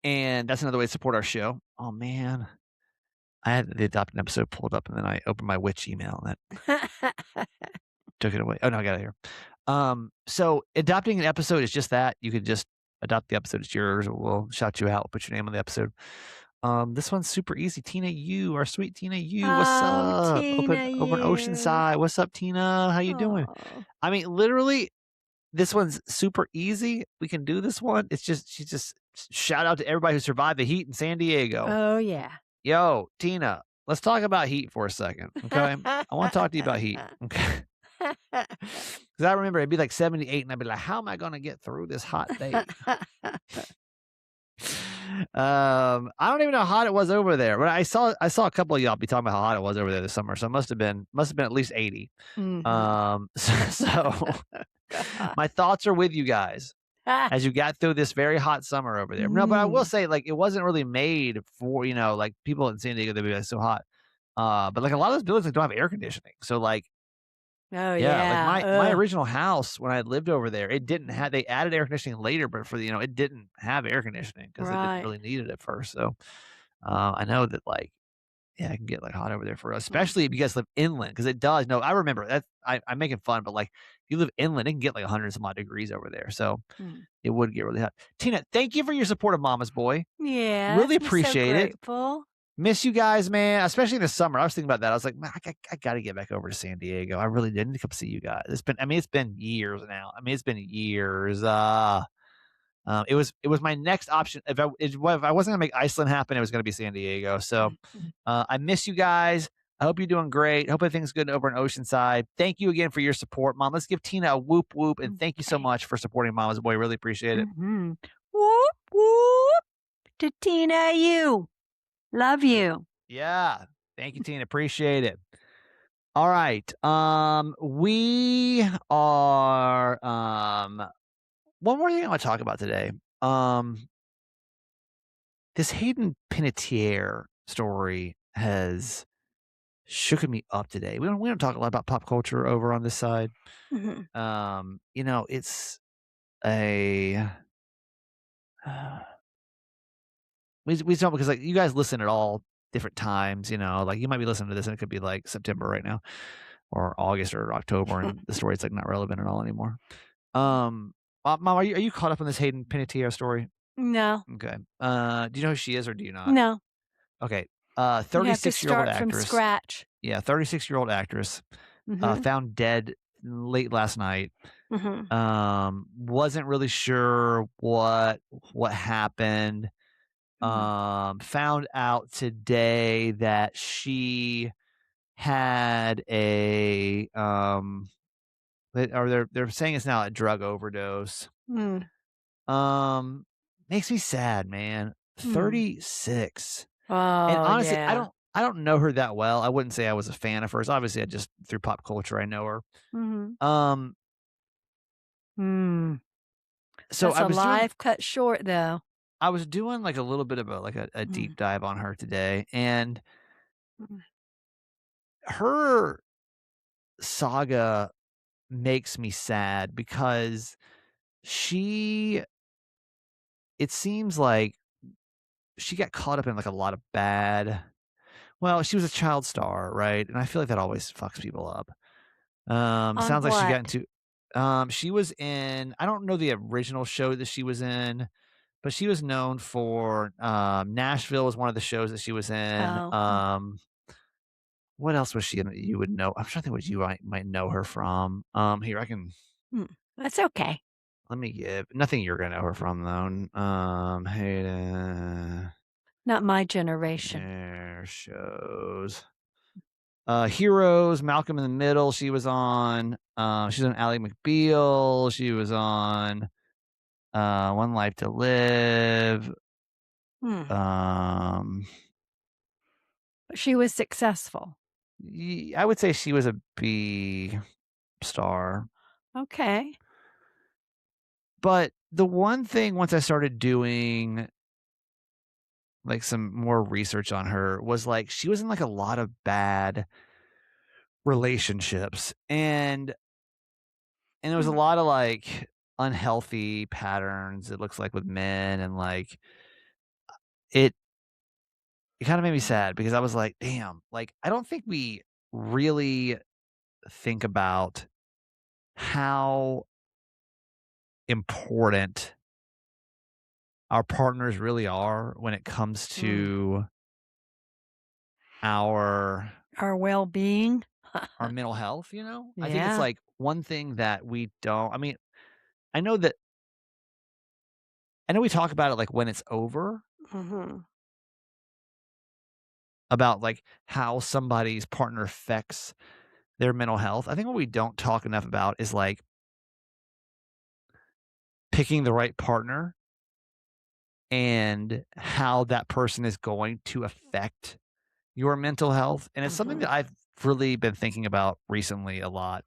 and that's another way to support our show. Oh man, I had the adopt an episode pulled up, and then I opened my witch email, and that took it away. Oh no, I got it here. So adopting an episode is just that. You could just adopt the episode. It's yours. We'll shout you out. We'll put your name on the episode. This one's super easy. Tina U, our sweet Tina U. What's Oh, up? Open Tina, over in you. Oceanside. What's up, Tina? How you doing? Oh. I mean, literally, this one's super easy. We can do this one. She's just shout out to everybody who survived the heat in San Diego. Oh, yeah. Yo, Tina, let's talk about heat for a second. Okay. I want to talk to you about heat. Okay. Because I remember it'd be like 78, and I'd be like, how am I going to get through this hot day? I don't even know how hot it was over there, but I saw a couple of y'all be talking about how hot it was over there this summer. So it must have been at least 80. Mhm. So my thoughts are with you guys as you got through this very hot summer over there. No, but I will Mm. say, like, it wasn't really made for, like people in San Diego, they'd be like so hot. But like a lot of those buildings like, don't have air conditioning. So like, Oh, yeah, like yeah. my Ugh. original house when I lived over there, it didn't have they added air conditioning later, but it didn't have air conditioning because they didn't Right. really need it at first. So I know that like yeah, it can get like hot over there for us, Mm, especially if you guys live inland because it does. No, I remember that I'm making fun, but like if you live inland, it can get like 100 and some odd degrees over there. So mm. it would get really hot. Tina, thank you for your support of Mama's Boy. Yes, Really I'm so appreciate it. grateful. Miss you guys, man, especially in the summer. I was thinking about that. I was like, "Man, I gotta get back over to San Diego. I really did need to come see you guys." It's been years now. I mean, it's been years. It was my next option. If I wasn't gonna make Iceland happen, it was gonna be San Diego. So, Mm, mm, I miss you guys. I hope you're doing great. Hope everything's good over in Oceanside. Thank you again for your support, Mom. Let's give Tina a whoop whoop, and thank you so okay. much for supporting Mama's Boy. Really appreciate it. Mhm. Whoop, whoop to Tina, you. Love Yeah. you. Yeah. Thank you, Tina. Appreciate it. All right. We are one more thing I want to talk about today. This Hayden Panettiere story has shooken me up today. We don't talk a lot about pop culture over on this side. Mhm. It's a we don't because like you guys listen at all different times, like you might be listening to this and it could be like September right now or August or October and the story's like not relevant at all anymore. Um, Mom, are you caught up on this Hayden Panettiere story? No, Okay. Do you know who she is or do you not? no. Okay. You have to 36-year-old start from actress. scratch. Yeah, 36-year-old actress, Mhm, found dead late last night. mhm, Wasn't really sure what happened. mhm, Found out today that she had they're saying it's now a drug overdose. mm, Um, Makes me sad, man. mm. 36. And Oh, honestly, I yeah. don't I don't know her that well. I wouldn't say I was a fan of hers. Obviously, I just through pop culture, I know her. Mhm. Um, Mm. so That's a life cut short, though. I was doing like a little bit of a Mm, deep dive on her today, and mm, her saga makes me sad because she it seems like she got caught up in like a lot of bad well, she was a child star, right? And I feel like that always fucks people up. On Sounds like she got what? into she was in I don't know the original show that she was in, but she was known for Nashville was one of the shows that she was in. Oh, mm, What else was she in that you would know? I'm trying to think what you might know her from. Here I can mm. That's okay. let me give nothing you're gonna know her from though. Hayden Not my generation. Air shows. Heroes, Malcolm in the Middle, she was on. She's on Ally McBeal. She was on One Life to Live. Hmm. Um, She was successful. I would say she was a B star. Okay. But the one thing once I started doing like some more research on her was like she was in like a lot of bad relationships and there was a Mm. lot of like unhealthy patterns it looks like with men and like it it kind of made me sad because I was like, damn, like I don't think we really think about how important our partners really are when it comes Mm. to our Our well-being. our mental health, you know? I think it's Yeah. like one thing that we don't I mean, I know that I know we talk about it like when it's over, Mhm. about like how somebody's partner affects their mental health. I think what we don't talk enough about is like picking the right partner and how that person is going to affect your mental health. And it's something Mhm. that I've really been thinking about recently a lot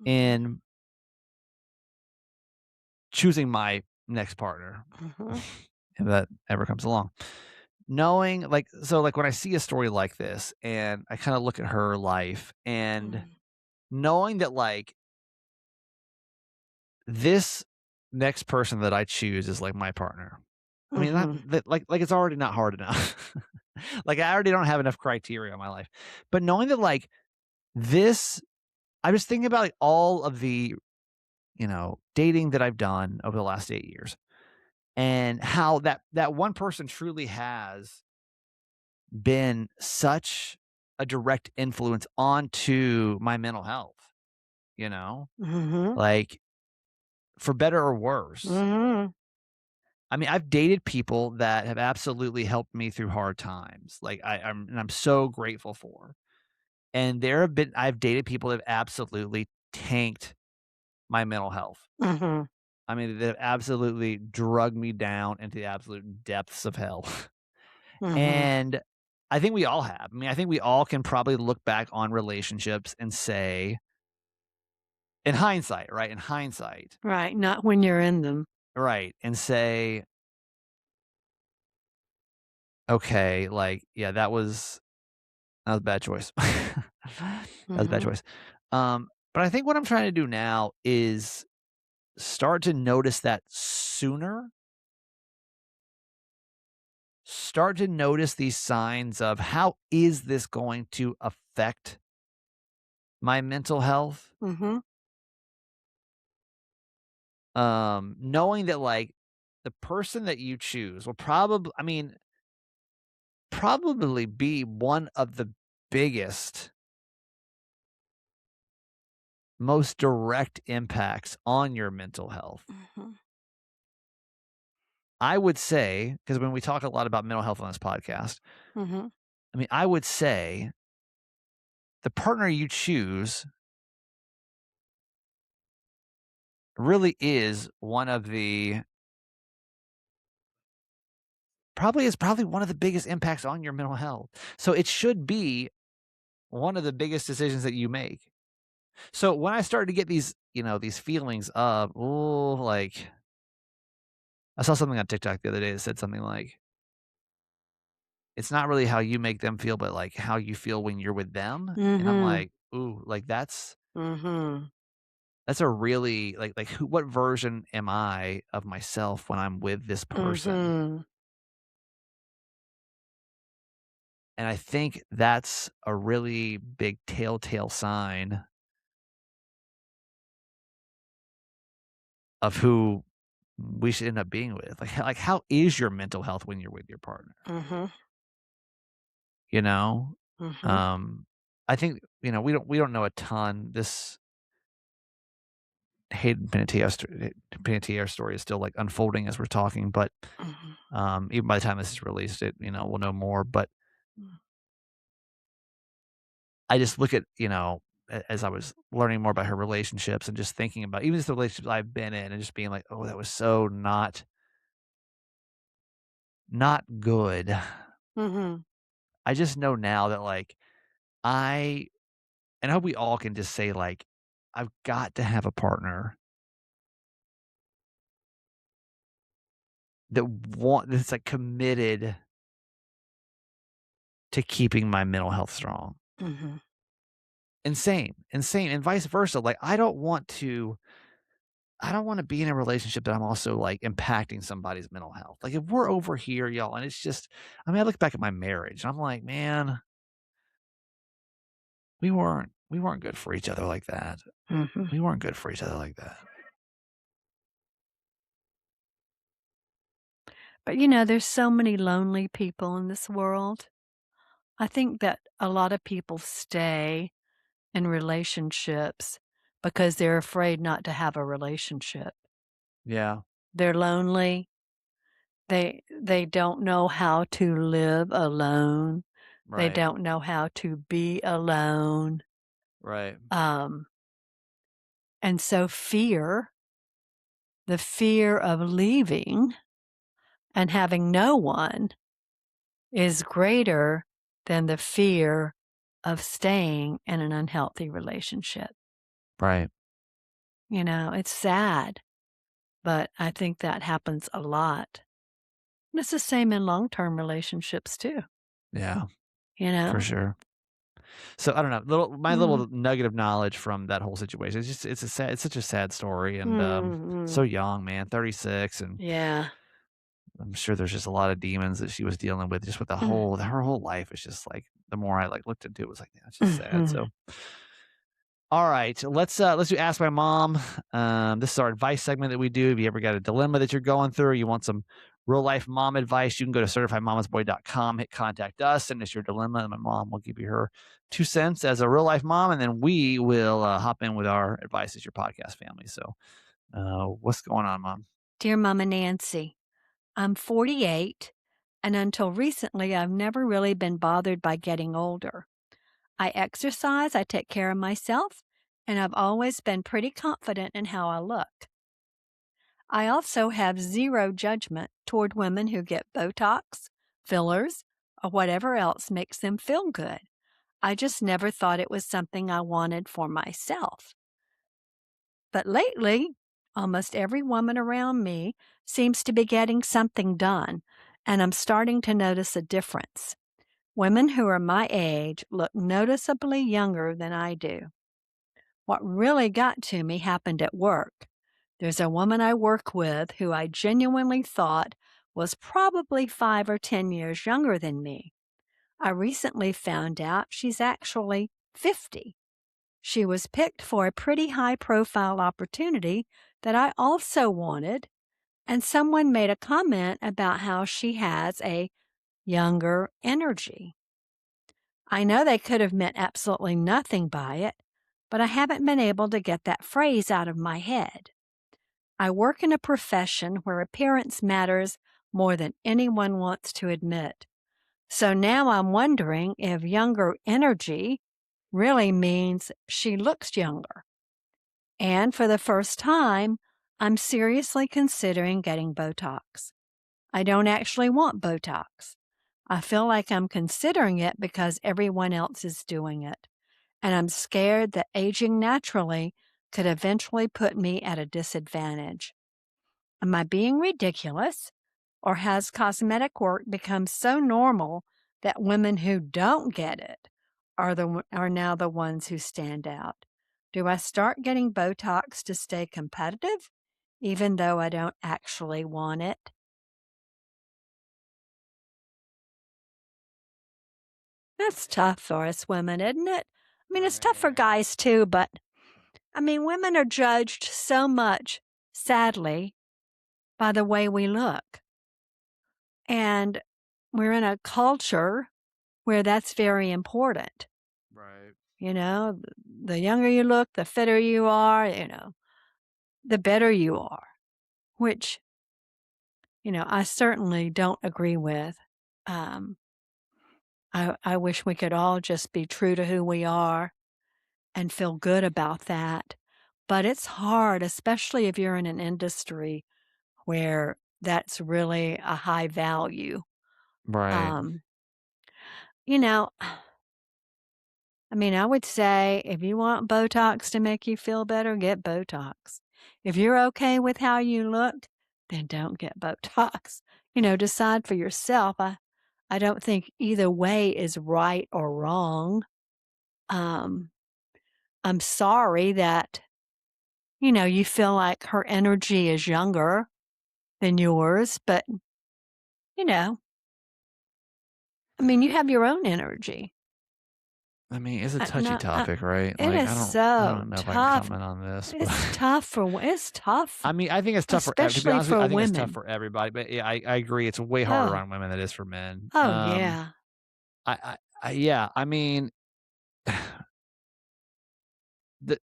Mhm. in choosing my next partner, Mhm. if that ever comes along. Knowing like so like when I see a story like this and I kind of look at her life and Mhm. knowing that like this next person that I choose is like my partner. I mean, not Mhm. that like it's already not hard enough. Like I already don't have enough criteria in my life. But knowing that like this I was thinking about like all of the, dating that I've done over the last 8 years and how that one person truly has been such a direct influence onto my mental health, you know? Mhm. Like for better or worse. Mhm. I mean, I've dated people that have absolutely helped me through hard times. Like I'm so grateful for. And there have been I've dated people that have absolutely tanked my mental health. Mhm. I mean, they've absolutely drug me down into the absolute depths of hell. Mhm. And I think we all have. I mean, I think we all can probably look back on relationships and say, in hindsight, right? In hindsight, Right, not when you're in them. right? And say, okay, like, yeah, that was a bad choice. That was a bad Mhm. choice. But I think what I'm trying to do now is start to notice that sooner. Start to notice these signs of how is this going to affect my mental health? Mhm. Knowing that like the person that you choose will probably be one of the biggest, most direct impacts on your mental health. Mhm. I would say, because when we talk a lot about mental health on this podcast, Mhm. I mean, I would say the partner you choose really is one of the probably one of the biggest impacts on your mental health. So it should be one of the biggest decisions that you make. So when I started to get these, these feelings of, oh, like I saw something on TikTok the other day that said something like, it's not really how you make them feel, but like how you feel when you're with them. And I'm Mhm. like, ooh, like Mhm. that's a really like what version am I of myself when I'm with this person? Mhm. And I think that's a really big telltale sign of who we should end up being with. Like how is your mental health when you're with your partner? Mhm. You know? Mhm. Um, I think, we don't know a ton. This Hayden Panettiere story is still like unfolding as we're talking, but Mhm. even by the time this is released, we'll know more. But Mhm. I just look at, as I was learning more about her relationships and just thinking about even just the relationships I've been in and just being like, "Oh, that was so not good." Mhm. I just know now that, like, I and I hope we all can just say, like, I've got to have a partner that's, like, committed to keeping my mental health strong. Mhm. And vice versa. Like, I don't wanna be in a relationship that I'm also, like, impacting somebody's mental health. Like, if we're over here, y'all, and it's just I mean, I look back at my marriage, and I'm like, "Man, we weren't good for each other like that. Mhm. We weren't good for each other like that." But, there's so many lonely people in this world. I think that a lot of people stay in relationships because they're afraid not to have a relationship. Yeah, They're lonely. They don't know how to live alone. They right, don't know how to be alone. right, Um, and so the fear of leaving and having no one is greater than the fear of staying in an unhealthy relationship. right. It's sad, but I think that happens a lot. And it's the same in long-term relationships too, Yeah, you for know? sure. So, I don't know, my Mm, little nugget of knowledge from that whole situation, it's such a sad story, and, so mm. young, man, 36, and Yeah. I'm sure there's just a lot of demons that she was dealing with just with her whole life is just like the more I like looked into it, it was like, yeah, it's just sad. Mhm. So, all right, let's do Ask My Mom. This is our advice segment that we do. If you ever got a dilemma that you're going through, or you want some real life mom advice, you can go to certifiedmamasboy.com, hit contact us, send us your dilemma, and my mom will give you her 2 cents as a real life mom, and then we will hop in with our advice as your podcast family. So, what's going on, mom? Dear Mama Nancy, I'm 48, and until recently, I've never really been bothered by getting older. I exercise, I take care of myself, and I've always been pretty confident in how I look. I also have zero judgment toward women who get Botox, fillers, or whatever else makes them feel good. I just never thought it was something I wanted for myself. But lately, almost every woman around me seems to be getting something done, and I'm starting to notice a difference. Women who are my age look noticeably younger than I do. What really got to me happened at work. There's a woman I work with who I genuinely thought was probably 5 or 10 years younger than me. I recently found out she's actually 50. She was picked for a pretty high profile opportunity that I also wanted, and someone made a comment about how she has a younger energy. I know they could have meant absolutely nothing by it, but I haven't been able to get that phrase out of my head. I work in a profession where appearance matters more than anyone wants to admit. So now I'm wondering if younger energy really means she looks younger. And for the first time, I'm seriously considering getting Botox. I don't actually want Botox. I feel like I'm considering it because everyone else is doing it, and I'm scared that aging naturally could eventually put me at a disadvantage. Am I being ridiculous? Or has cosmetic work become so normal that women who don't get it are now the ones who stand out? Do I start getting Botox to stay competitive, even though I don't actually want it? That's tough for us women, isn't it? I mean, it's tough for Right. guys too, but I mean, women are judged so much, sadly, by the way we look. And we're in a culture where that's very important. Right. The younger you look, the fitter you are, the better you are, which, I certainly don't agree with. Um, I wish we could all just be true to who we are and feel good about that. But it's hard, especially if you're in an industry where that's really a high value. Right. Um, you know, I mean, I would say if you want Botox to make you feel better, get Botox. If you're okay with how you look, then don't get Botox. Decide for yourself. I don't think either way is right or wrong. Um, I'm sorry that, you feel like her energy is younger than yours, but, you know, I mean, you have your own energy. I mean, it's a touchy No, topic, right? it Like, is I so don't know if I can tough. comment on this, but It's tough, I mean, I think it's tough for to be especially honest with you, for I think it's tough women. for everybody, but yeah, I agree. It's way harder Oh, on women than it is for men. oh, yeah. Yeah, I mean, the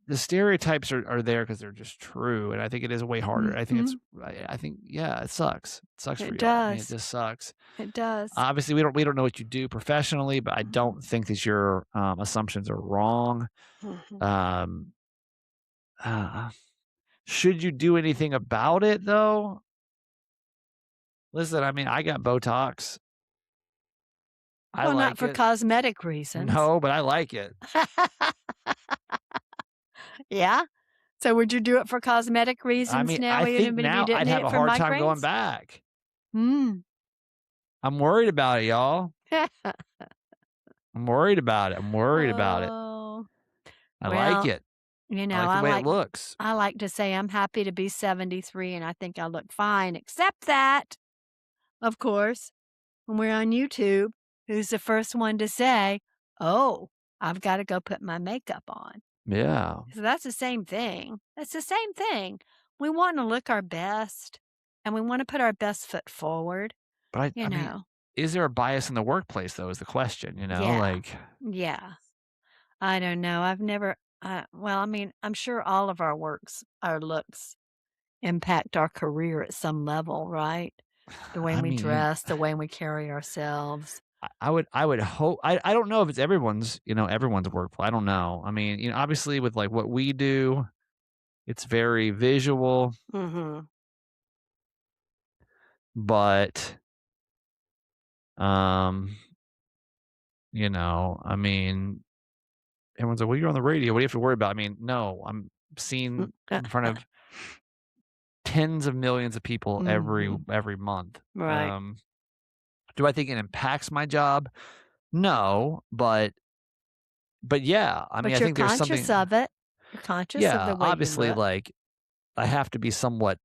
the stereotypes are there because 'cause they're just true, and I think it is way harder. I think it's Mhm. I think, yeah, it sucks. It sucks for It y'all. I mean, it does. just sucks. It does. Obviously, we don't know what you do professionally, but I Mhm. don't think that your, assumptions are wrong. Mhm. Um, uh, should you do anything about it, though? Listen, I mean, I got Botox. I Well, not like for it. cosmetic reasons. No, but I like it. Yeah? So would you do it for cosmetic I reasons mean, now I think even if you now didn't I'd need have it a for hard time going migraines? back. Mm. I'm worried about it, y'all. I'm worried about it. I'm worried about it. Oh, I like well, it. I like the I way it like looks. I like to say I'm happy to be 73 and I think I look fine, except that, of course, when we're on YouTube, who's the first one to say, "Oh, I've gotta go put my makeup on?" Yeah. So that's the same thing. It's the same thing. We wanna look our best, and we wanna put our best foot forward, But you I mean, know? is there a bias in the workplace though is the question, Yeah. Like, Yeah. I don't know. I've never well, I mean, I'm sure all of our looks impact our career at some level, right? The way I we mean, dress, the way we carry ourselves. I would hope I don't know if it's everyone's workplace. I don't know. I mean, obviously with like what we do, it's very visual, Mhm. but um, I mean, everyone's like, "Well, you're on the radio. What do you have to worry about?" I mean, no, I'm seen in front of tens of millions of people Mhm. every month. Right. Do I think it impacts my job? No, but yeah, I mean, But I you're think there's conscious something. of it. You're conscious of Yeah, the way you obviously, look. like I have to be somewhat.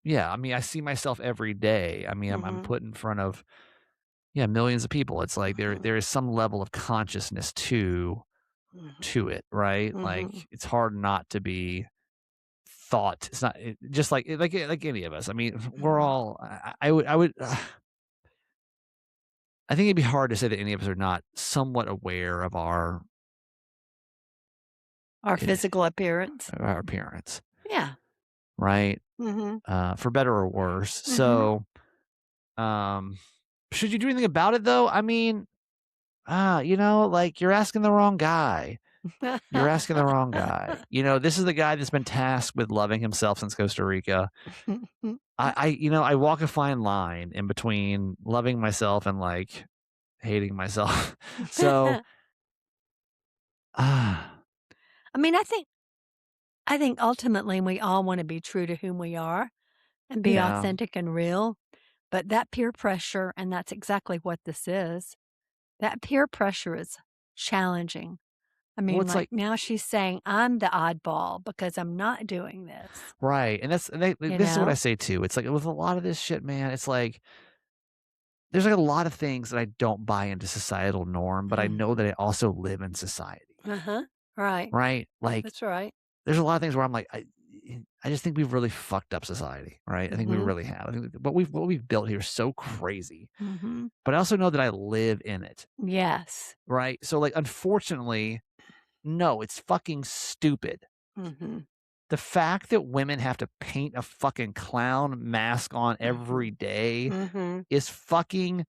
Yeah, I mean, I see myself every day. I mean, I'm Mhm. put in front of millions of people. It's like there Mhm. there is some level of consciousness Mhm. to it, right? Mhm. Like it's hard not to be thought. It's not just like any of us. I mean, we're Mhm. all. I would. I think it'd be hard to say that any of us are not somewhat aware of Our eh, physical appearance. our appearance, Yeah. right? Mhm. For better or worse. Mhm. So, um, should you do anything about it though? I mean, like you're asking the wrong guy. You're asking the wrong guy. This is the guy that's been tasked with loving himself since Costa Rica. I walk a fine line in between loving myself and like hating myself. So, ah, I mean, I think ultimately we all wanna be true to whom we are and be yeah. authentic and real, but that peer pressure and that's exactly what this is, that peer pressure is challenging. I Well, mean, it's like, like now she's saying, "I'm the oddball because I'm not doing this," right, and you this is what I know? say too. It's like with a lot of this shit, man. It's like there's like a lot of things that I don't buy into societal norm, but I know Mhm. that I also live in society, Uh-huh. Right. right? Like That's right. there's a lot of things where I'm like, I just think we've really fucked up society, right? I think we Mhm. really have. I think what we've built here is so crazy. Mhm. But I also know that I live in it, Yes. right? So like unfortunately, no, it's fucking stupid. Mhm. The fact that women have to paint a fucking clown mask on every Mhm. day Mhm. is fucking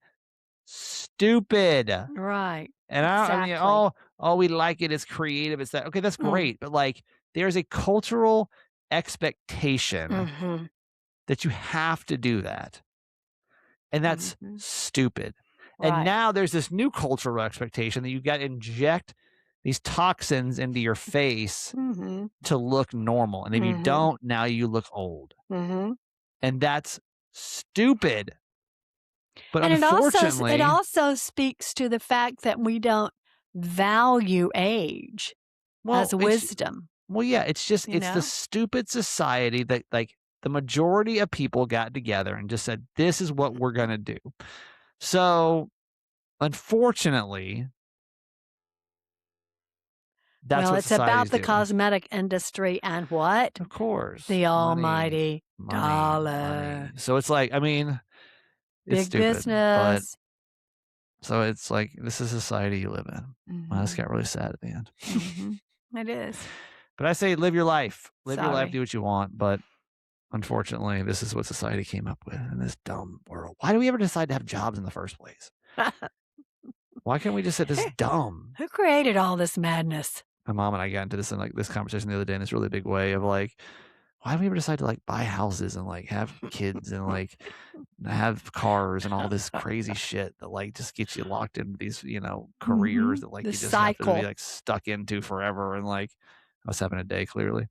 stupid. Right. And I mean, Exactly. we like it, it's creative, it's that okay, that's Mm. great, but, like, there's a cultural expectation Mhm. that you have to do that, and that's Mhm. stupid. And Right. now there's this new cultural expectation that you gotta inject these toxins into your face Mhm. to look normal, and if you Mhm. don't, now you look old, Mhm. and that's stupid. But And it unfortunately also speaks to the fact that we don't value age well, as it's wisdom, yeah, it's just you it's the know? stupid society that, like, the majority of people got together and just said, "This is what we're gonna do." So, unfortunately, that's Well, what it's about society's the doing. cosmetic industry and what? Of course. The Money, almighty money, dollar. money. So it's like, I mean, it's Big stupid, but business. so it's like, this is society you live in. I just Mhm. got really sad at the end. Mhm. It is. But I say live your life. Live your life, do Sorry. what you want, but unfortunately, this is what society came up with in this dumb world. Why do we ever decide to have jobs in the first place? Why can't we just say this is Who dumb? who created all this madness? My mom and I got into this in like this conversation the other day in this really big way of like, why do we ever decide to like buy houses and like have kids and like have cars and all this crazy shit that like just gets you locked into these, careers Mhm. that like The you just have to be cycle. like stuck into forever. And like I was having a day clearly.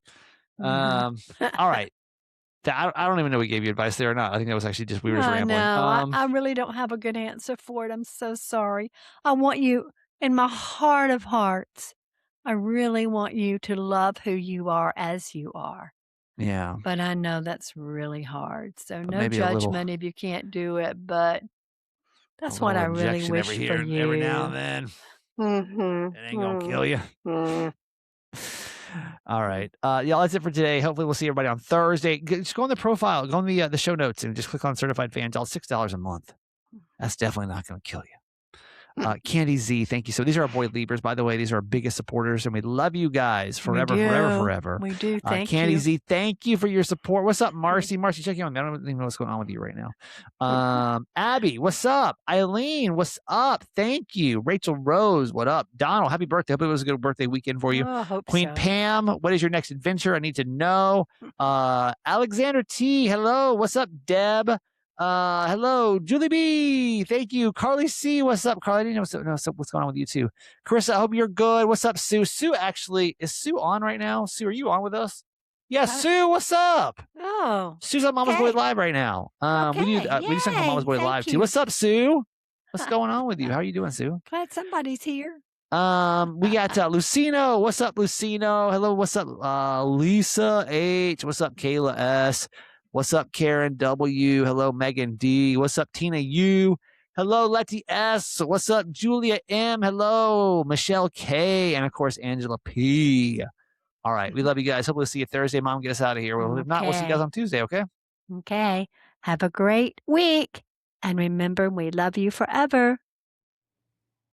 Mhm. Um, all right. I don't even know we gave you advice there or not. I think that was actually just we were just I rambling. know. I really don't have a good answer for it. I'm so sorry. I want you in my heart of hearts, I really want you to love who you are as you are. Yeah, But I know that's really hard. So but no maybe judgment if you can't do it, but a that's what little I really injection every wish for here and every now and you. then. Mhm. It ain't gonna Mm. kill you. Mm. All Mm. right. Yeah, that's it for today. Hopefully, we'll see everybody on Thursday. Just go on the profile, go on the show notes, and just click on Certified Fan. It's all $6 a month. That's definitely not going to kill you. Candy Z, thank you. So these are our boy Libras, by the way. These are our biggest supporters, and we love you guys We forever, forever, do. forever. We do. Thank Candy you. Z, thank you for your support. What's up, Marcy? Marcy, check you on. I don't even know what's going on with you right now. Abby, what's up? Eileen, what's up? Thank you. Rachel Rose, what up? Donald, happy birthday. Hope it was a good birthday weekend for you. Oh, I hope Queen so. Pam, what is your next adventure? I need to know. Alexander T, hello. What's up, Deb? Hello, Julie B. Thank you. Carly C. What's up, Carly? I didn't know what's going on with you too. Carissa, I hope you're good. What's up, Sue? Sue actually is Sue on right now? Sue, are you on with us? Yeah, Uh, Sue, what's up? oh, Sue's on Mama's Boy okay. Live right now. Okay. We do something called Mama's Yay. Boy Live Thank too. you. What's up, Sue? What's going on with you? How are you doing, Sue? Glad somebody's here. We got Lucino. What's up, Lucino? Hello, what's up, Lisa H? What's up, Kayla S? What's up, Karen W? Hello, Megan D. What's up, Tina U? Hello, Letty S. What's up, Julia M? Hello, Michelle K. And of course, Angela P. All right, we love you guys. Hopefully, we'll see you Thursday. Mom, get us out of here. Well, if not, we'll see you guys Okay. on Tuesday. Okay. Okay. Have a great week. And remember, we love you forever.